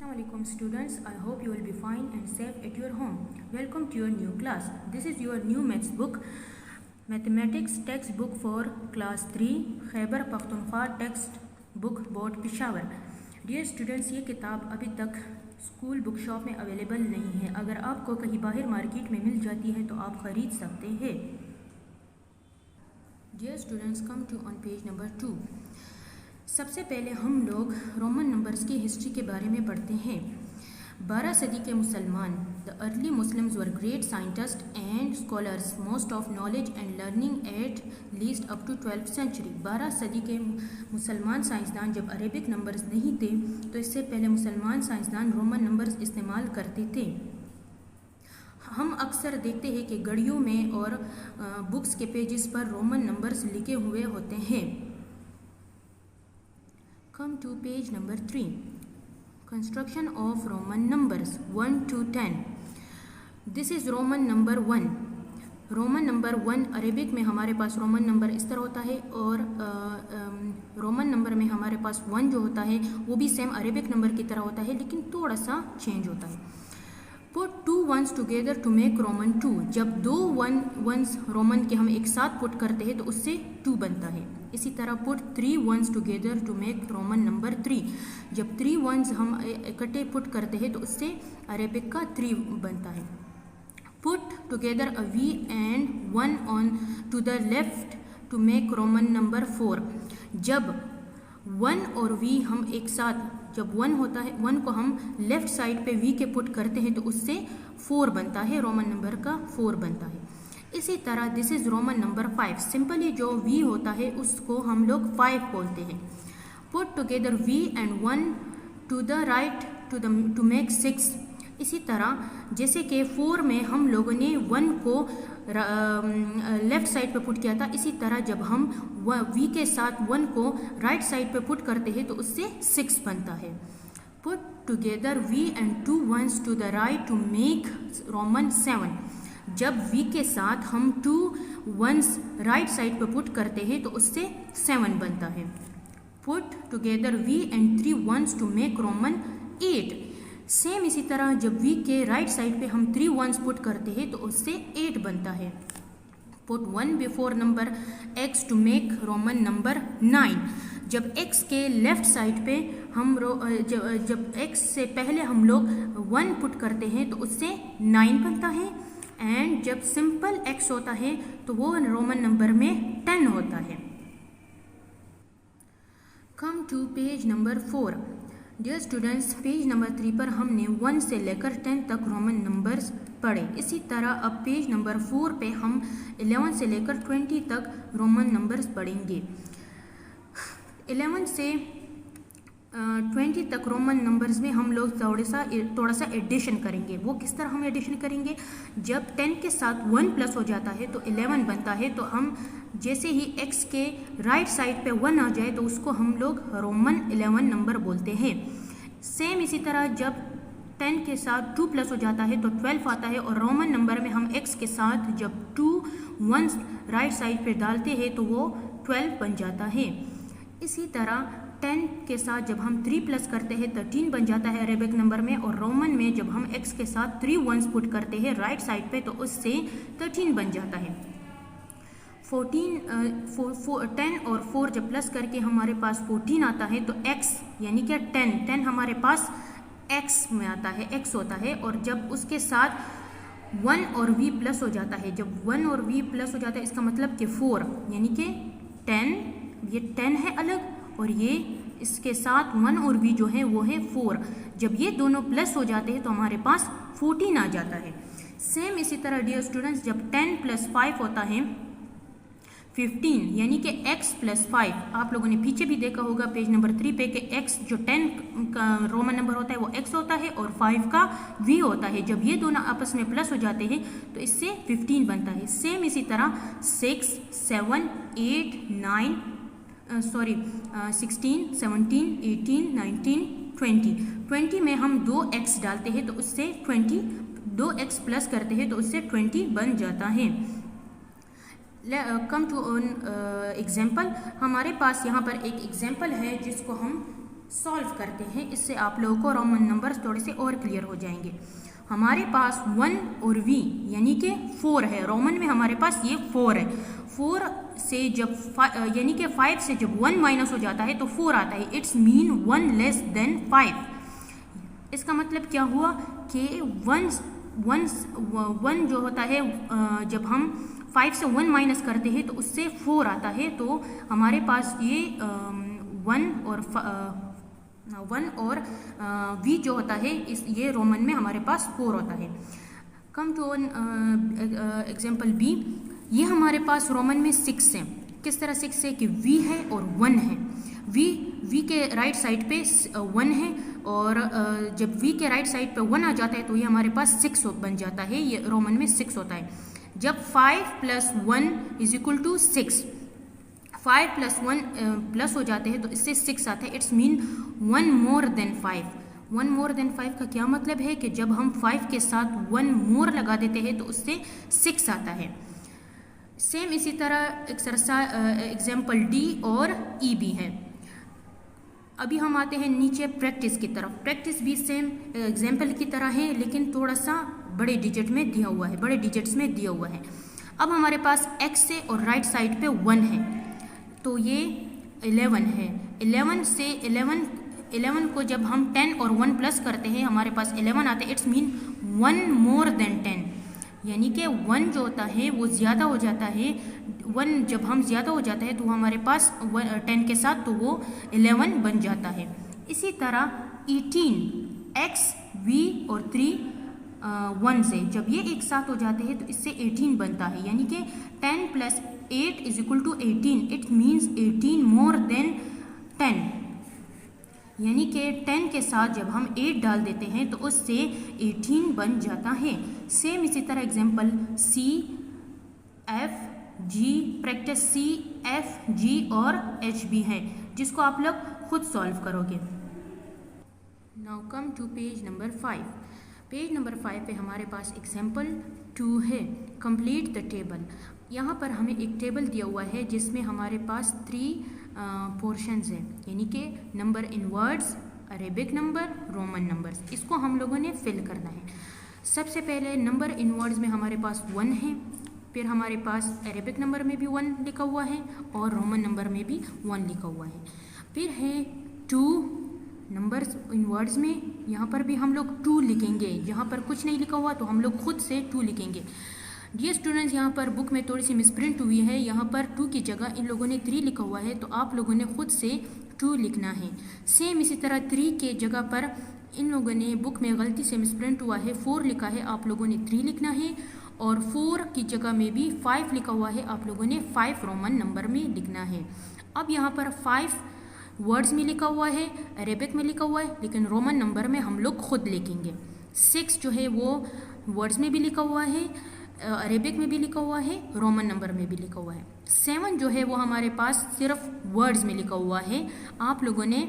Assalamualaikum students, I hope you will be fine and safe at your home. Welcome to your new class. This is your new maths book, mathematics textbook for class 3, Khyber Pakhtunkhwa textbook board Peshawar. Dear students, ये किताब अभी तक school book shop में available नहीं है. अगर आपको कहीं बाहर मार्केट में मिल जाती है तो आप ख़रीद सकते हैं. Dear students, come to on page number 2. सबसे पहले हम लोग रोमन नंबर्स की हिस्ट्री के बारे में पढ़ते हैं. 12 सदी के मुसलमान, the early Muslims were great scientist and scholars, most of knowledge and learning at least up to 12th century. 12 सदी के मुसलमान साइंसदान जब अरेबिक नंबर्स नहीं थे तो इससे पहले मुसलमान साइंसदान रोमन नंबर्स इस्तेमाल करते थे. हम अक्सर देखते हैं कि घड़ियों में और बुक्स के पेजेस पर रोमन नंबर्स लिखे हुए होते हैं. Come to page number 3. Construction of Roman numbers 1 to 10. This is Roman number 1. Roman number 1 Arabic में हमारे पास रोमन नंबर इस तरह होता है और रोमन नंबर में हमारे पास 1 जो होता है वो भी सेम अरेबिक नंबर की तरह होता है लेकिन थोड़ा सा चेंज होता है. Put 2 ones together to make Roman 2. जब 2 ones रोमन के हम एक साथ पुट करते हैं तो उससे 2 बनता है. इसी तरह put 3 ones together to make Roman number 3. जब 3 ones हम इकट्ठे पुट करते हैं तो उससे अरेबिक का 3 बनता है. Put together a V and 1 on to the left to make Roman number 4. जब 1 और वी हम एक साथ, जब 1 होता है, 1 को हम लेफ्ट साइड पे वी के पुट करते हैं तो उससे 4 बनता है, रोमन नंबर का 4 बनता है. इसी तरह this is Roman number 5. Simply जो वी होता है उसको हम लोग 5 बोलते हैं. Put together V and 1 to the right to make 6. इसी तरह जैसे कि 4 में हम लोगों ने 1 को लेफ्ट साइड पे पुट किया था, इसी तरह जब हम वी के साथ 1 को राइट साइड पे पुट करते हैं तो उससे 6 बनता है. Put together V and 2 ones to the right to make Roman 7. जब वी के साथ हम 2 ones राइट साइड पे पुट करते हैं तो उससे 7 बनता है. Put together V and 3 ones to make Roman 8. Same इसी तरह जब वी के राइट साइड पे हम 3 ones पुट करते हैं तो उससे 8 बनता है. Put 1 before number x to make Roman number 9. जब x के लेफ्ट साइड पे हम जब x से पहले हम लोग 1 पुट करते हैं तो उससे 9 बनता है. एंड जब सिंपल x होता है तो वो रोमन नंबर में 10 होता है. Come to page number 4. Dear students, page number 3 पर हमने 1 से लेकर 10 तक रोमन नंबर्स पढ़े. इसी तरह अब पेज नंबर 4 पे हम 11 से लेकर 20 तक रोमन नंबर्स पढ़ेंगे. 11 से 20 तक रोमन नंबर्स में हम लोग थोड़ा सा एडिशन करेंगे. वो किस तरह हम एडिशन करेंगे? जब 10 के साथ 1 प्लस हो जाता है तो 11 बनता है. तो हम जैसे ही x के राइट साइड पे 1 आ जाए तो उसको हम लोग रोमन 11 नंबर बोलते हैं. सेम इसी तरह जब 10 के साथ 2 प्लस हो जाता है तो 12 आता है और रोमन नंबर में हम x के साथ जब 2 ones राइट साइड पे डालते हैं तो वो 12 बन जाता है. इसी तरह 10 के साथ जब हम 3 प्लस करते हैं 13 बन जाता है अरेबिक नंबर में. और रोमन में जब हम x के साथ 3 ones पुट करते हैं राइट साइड पे तो उससे 13 बन जाता है. 10 और 4 जब प्लस करके हमारे पास 14 आता है तो x यानी कि 10 हमारे पास x में आता है, x होता है. और जब उसके साथ 1 और v प्लस हो जाता है, जब 1 और v प्लस हो जाता है इसका मतलब कि 4 यानी कि 10, ये 10 है अलग और ये इसके साथ 1 और v जो है वो है 4. जब ये दोनों प्लस हो जाते हैं तो हमारे पास 14 आ जाता है. सेम इसी तरह डियर स्टूडेंट्स जब 10 + 5 होता है 15 यानी कि x + 5. आप लोगों ने पीछे भी देखा होगा पेज नंबर 3 पे कि x जो 10 का रोमन नंबर होता है वो x होता है और 5 का v होता है. जब ये दोनों आपस में प्लस हो जाते हैं तो इससे 15 बनता है. सेम इसी तरह 6, 7, 8, 9 16, 17, 18, 19, 20 में हम 2x डालते हैं तो उससे 2x प्लस करते हैं तो उससे 20 बन जाता है. Come to example. हमारे पास यहाँ पर एक एग्जाम्पल है जिसको हम सॉल्व करते हैं, इससे आप लोगों को रोमन नंबर्स थोड़े से और क्लियर हो जाएंगे। हमारे पास 1 और v यानी कि 4 है, रोमन में हमारे पास ये 4 है। 4 से जब यानी कि 5 से जब 1 माइनस हो जाता है तो 4 आता है, इट्स मीन 1 लेस देन 5। इसका मतलब क्या हुआ कि 1 जो होता है जब हम 5 से 1 माइनस करते हैं तो उससे 4 आता है, तो हमारे पास ये 1 और v जो होता है ये रोमन में हमारे पास 4 होता है। कम टू एग्जाम्पल बी, ये हमारे पास रोमन में 6 है। किस तरह 6 है कि v है और 1 है। v के राइट साइड पे 1 है और जब v के राइट साइड पे 1 आ जाता है तो ये हमारे पास 6 बन जाता है, ये रोमन में 6 होता है। जब 5 + 1 = 6, 5 + 1 प्लस हो जाते हैं तो इससे 6 आता है, it's mean 1 more than 5। 1 more than 5 का क्या मतलब है कि जब हम 5 के साथ 1 मोर लगा देते हैं तो उससे 6 आता है। सेम इसी तरह एक्सरसाइज एग्जाम्पल डी और ई भी है। अभी हम आते हैं नीचे प्रैक्टिस की तरफ। प्रैक्टिस भी सेम एग्जाम्पल की तरह है लेकिन थोड़ा सा बड़े डिजिट में दिया हुआ है, बड़े डिजिट्स में दिया हुआ है। अब हमारे पास x है और राइट साइड पे 1 है, तो ये 11 है। 11 से 11 को जब हम 10 और 1 प्लस करते हैं हमारे पास 11 आता है, इट्स मीन 1 मोर देन 10, यानी कि 1 जो होता है वो ज़्यादा हो जाता है। 1 जब हम ज़्यादा हो जाता है तो हमारे पास 10 के साथ तो वो 11 बन जाता है। इसी तरह 18, x, v और 3 1 से जब ये एक साथ हो जाते हैं तो इससे 18 बनता है, यानी कि 10 + 8 = 18, इट मीन्स 18 मोर देन 10, यानी कि 10 के साथ जब हम 8 डाल देते हैं तो उससे 18 बन जाता है। सेम इसी तरह example C, F, G, practice C, F, G और H भी है, जिसको आप लोग खुद सॉल्व करोगे। Now come to page number 5। Page number 5 पे हमारे पास एग्जाम्पल 2 है, कंप्लीट द टेबल। यहाँ पर हमें एक टेबल दिया हुआ है जिसमें हमारे पास 3 पोर्शंस हैं, यानी कि number in words, Arabic number, Roman numbers. इसको हम लोगों ने फिल करना है। सबसे पहले नंबर इन वर्ड्स में हमारे पास 1 है, फिर हमारे पास अरेबिक नंबर में भी 1 लिखा हुआ है और रोमन नंबर में भी 1 लिखा हुआ है। फिर है 2 नंबर्स इन वर्ड्स में, यहाँ पर भी हम लोग 2 लिखेंगे। यहाँ पर कुछ नहीं लिखा हुआ तो हम लोग खुद से 2 लिखेंगे। डियर स्टूडेंट्स, यहाँ पर बुक में थोड़ी सी मिसप्रिंट हुई है, यहाँ पर 2 की जगह इन लोगों ने 3 लिखा हुआ है, तो आप लोगों ने खुद से 2 लिखना है। सेम इसी तरह 3 के जगह पर इन लोगों ने बुक में गलती से मिसप्रिंट हुआ है, 4 लिखा है, आप लोगों ने 3 लिखना है। और 4 की जगह में भी 5 लिखा हुआ है, आप लोगों ने 5 रोमन नंबर में लिखना है। अब यहाँ पर 5 वर्ड्स में लिखा हुआ है, अरेबिक में लिखा हुआ है, लेकिन रोमन नंबर में हम लोग खुद लिखेंगे। 6 जो है वो वर्ड्स में भी लिखा हुआ है, अरेबिक में भी लिखा हुआ है, रोमन नंबर में भी लिखा हुआ है। 7 जो है वो हमारे पास सिर्फ वर्ड्स में लिखा हुआ है, आप लोगों ने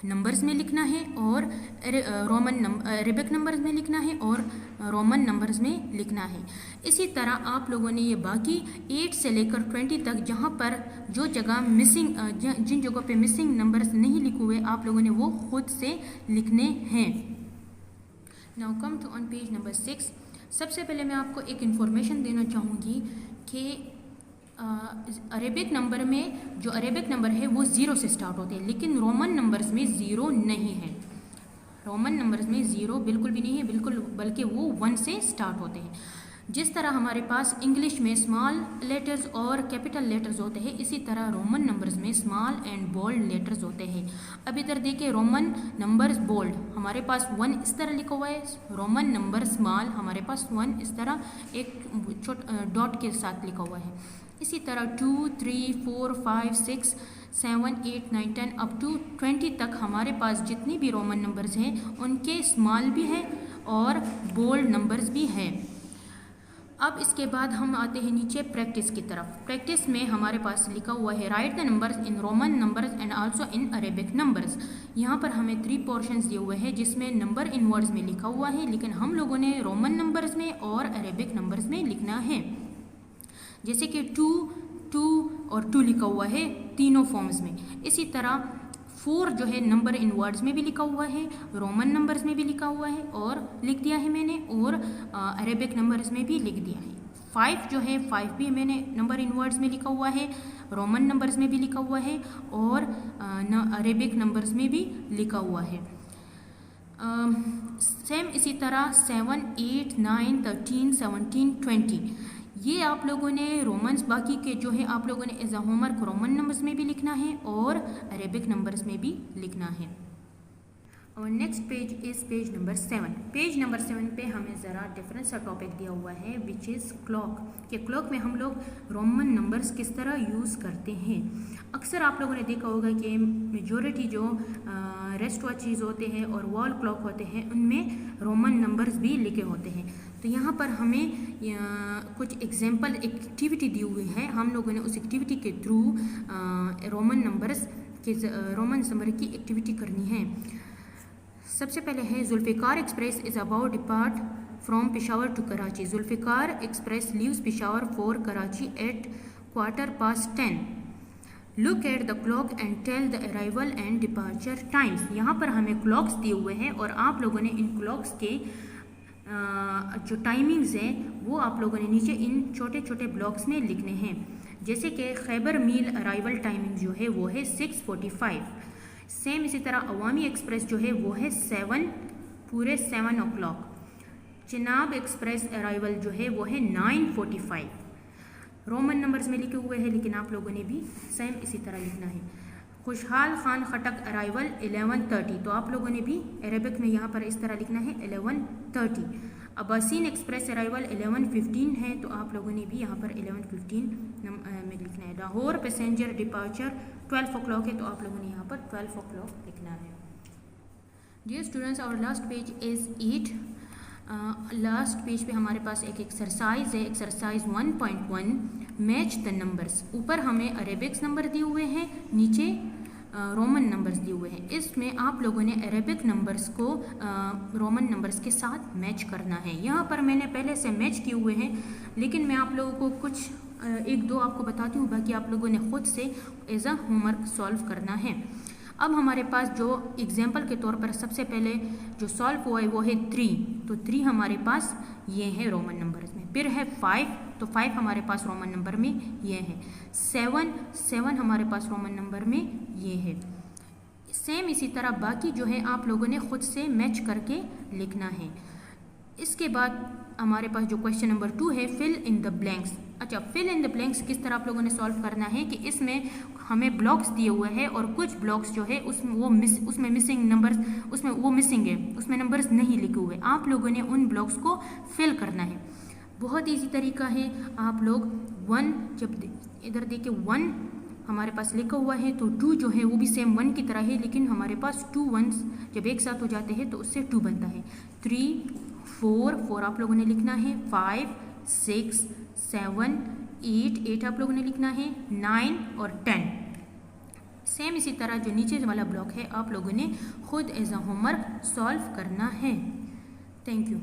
नंबर्स में लिखना है और अरेबिक नंबर्स में लिखना है और रोमन नंबर्स में लिखना है। इसी तरह आप लोगों ने ये बाकी 8 से लेकर 20 तक जहाँ पर जो जगह मिसिंग जिन जगहों पे मिसिंग नंबर्स नहीं लिखे हुए आप लोगों ने वो खुद से लिखने हैं। Now come to on page number 6। सबसे पहले मैं आपको एक इन्फॉर्मेशन देना चाहूँगी कि अरेबिक नंबर में जो अरेबिक नंबर है वो 0 से स्टार्ट होते हैं, लेकिन रोमन नंबर्स में 0 नहीं है। रोमन नंबर्स में 0 बिल्कुल भी नहीं है, बिल्कुल, बल्कि वो 1 से स्टार्ट होते हैं। जिस तरह हमारे पास इंग्लिश में स्मॉल लेटर्स और कैपिटल लेटर्स होते हैं, इसी तरह रोमन नंबर्स में स्मॉल एंड बोल्ड लेटर्स होते हैं। अब इधर देखिए, रोमन नंबर्स बोल्ड हमारे पास 1 इस तरह लिखा हुआ है, रोमन नंबर स्मॉल हमारे पास 1 इस तरह एक छोटा डॉट के साथ लिखा हुआ है। इसी तरह 2, 3, 4, 5, 6, 7, 8, 9, 10 अप टू 20 तक हमारे पास जितनी भी रोमन नंबर्स हैं उनके स्मॉल भी हैं और बोल्ड नंबर्स भी हैं। अब इसके बाद हम आते हैं नीचे प्रैक्टिस की तरफ। प्रैक्टिस में हमारे पास लिखा हुआ है right the numbers in Roman numbers and also in Arabic numbers. यहाँ पर हमें 3 पोर्शंस दिए हुए हैं जिसमें नंबर इन वर्ड्स में लिखा हुआ है, लेकिन हम लोगों ने रोमन नंबर्स में और अरेबिक नंबर्स में लिखना है। जैसे कि 2 और 2 लिखा हुआ है तीनों फॉर्म्स में। इसी तरह 4 जो है नंबर इन वर्ड्स में भी लिखा हुआ है, रोमन नंबर्स में भी लिखा हुआ है और लिख दिया है मैंने, और अरेबिक नंबर्स में भी लिख दिया है। 5 जो है 5 भी मैंने नंबर इन वर्ड्स में लिखा हुआ है, रोमन नंबर्स में भी लिखा हुआ है और अरेबिक नंबर्स में भी लिखा हुआ है। सेम इसी तरह 7, 8, 9, 13, 17, 20 ये आप लोगों ने रोमन्स बाकी के जो है आप लोगों ने as a homework Roman numbers में भी लिखना है और अरेबिक नंबर्स में भी लिखना है। और next page is page number 7। Page number 7 पे हमें ज़रा डिफरेंट सा टॉपिक दिया हुआ है विच इज़ क्लॉक। कि क्लॉक में हम लोग रोमन नंबर्स किस तरह यूज़ करते हैं। अक्सर आप लोगों ने देखा होगा कि मेजॉरिटी जो रेस्ट वॉचेज़ होते हैं और वॉल क्लॉक होते हैं उनमें रोमन नंबर्स भी लिखे होते हैं। तो यहाँ पर हमें कुछ एग्जाम्पल एक्टिविटी दी हुई है, हम लोगों ने उस एक्टिविटी के थ्रू रोमन नंबर की एक्टिविटी करनी है। सबसे पहले है Zulfiqar express is about depart from Peshawar to Karachi. Zulfiqar express leaves Peshawar for Karachi at 10:15। Look at the clock and tell the arrival and departure times. यहाँ पर हमें क्लॉक्स दिए हुए हैं और आप लोगों ने इन क्लॉक्स के जो टाइमिंग्स हैं वो आप लोगों ने नीचे इन छोटे छोटे ब्लॉक्स में लिखने हैं। जैसे कि खैबर मील अराइवल टाइमिंग जो है वो है 6:45। सेम इसी तरह अवामी एक्सप्रेस जो है वो है 7 o'clock। चिनाब एक्सप्रेस अराइवल जो है वो है 9:45। रोमन नंबर्स में लिखे हुए हैं लेकिन आप लोगों ने भी सेम इसी तरह लिखना है। खुशहाल खान खटक अराइवल 11:30, तो आप लोगों ने भी अरेबिक में यहाँ पर इस तरह लिखना है 11:30। अब्बासीन एक्सप्रेस अराइवल 11:15 है, तो आप लोगों ने भी यहाँ पर 11:15 में लिखना है। लाहौर पैसेंजर डिपार्चर 12 o'clock है, तो आप लोगों ने यहाँ पर 12 o'clock लिखना है। डियर स्टूडेंट्स, और last page is 8। Last page पे हमारे पास एक एक्सरसाइज है, एक्सरसाइज 1.1 मैच द नंबर्स। ऊपर हमें अरेबिक्स नंबर दिए हुए हैं, नीचे रोमन नंबर्स दिए हुए हैं। इसमें आप लोगों ने अरेबिक नंबर्स को रोमन नंबर्स के साथ मैच करना है। यहाँ पर मैंने पहले से मैच किए हुए हैं लेकिन मैं आप लोगों को कुछ 1-2 आपको बताती हूँ, बाकी आप लोगों ने खुद से एज अ होमवर्क सॉल्व करना है। अब हमारे पास जो एग्जाम्पल के तौर पर सबसे पहले जो सॉल्व हुआ है वो है 3, तो 3 हमारे पास ये है रोमन नंबर्स में। फिर है 5, तो 5 हमारे पास रोमन नंबर में ये है। 7 हमारे पास रोमन नंबर में ये है। सेम इसी तरह बाकी जो है आप लोगों ने खुद से मैच करके लिखना है। इसके बाद हमारे पास जो क्वेश्चन नंबर 2 है, फिल इन द ब्लैंक्स। अच्छा, फिल इन द ब्लैंक्स किस तरह आप लोगों ने सॉल्व करना है कि इसमें हमें ब्लॉक्स दिए हुए हैं और कुछ ब्लॉक्स जो है उसमें मिसिंग नंबर्स, उसमें वो मिसिंग है, उसमें नंबर्स नहीं लिखे हुए। आप लोगों ने उन ब्लॉक्स को फिल करना है। बहुत ईजी तरीका है। आप लोग 1 जब इधर देखिए 1 हमारे पास लिखा हुआ है, तो 2 जो है वो भी सेम 1 की तरह है, लेकिन हमारे पास 2 1s जब एक साथ हो जाते हैं तो उससे 2 बनता है। 3 4 आप लोगों ने लिखना है। 5 6 7 8 आप लोगों ने लिखना है। 9 और 10। सेम इसी तरह जो नीचे वाला ब्लॉक है आप लोगों ने खुद एज अ होमवर्क सॉल्व करना है। Thank you.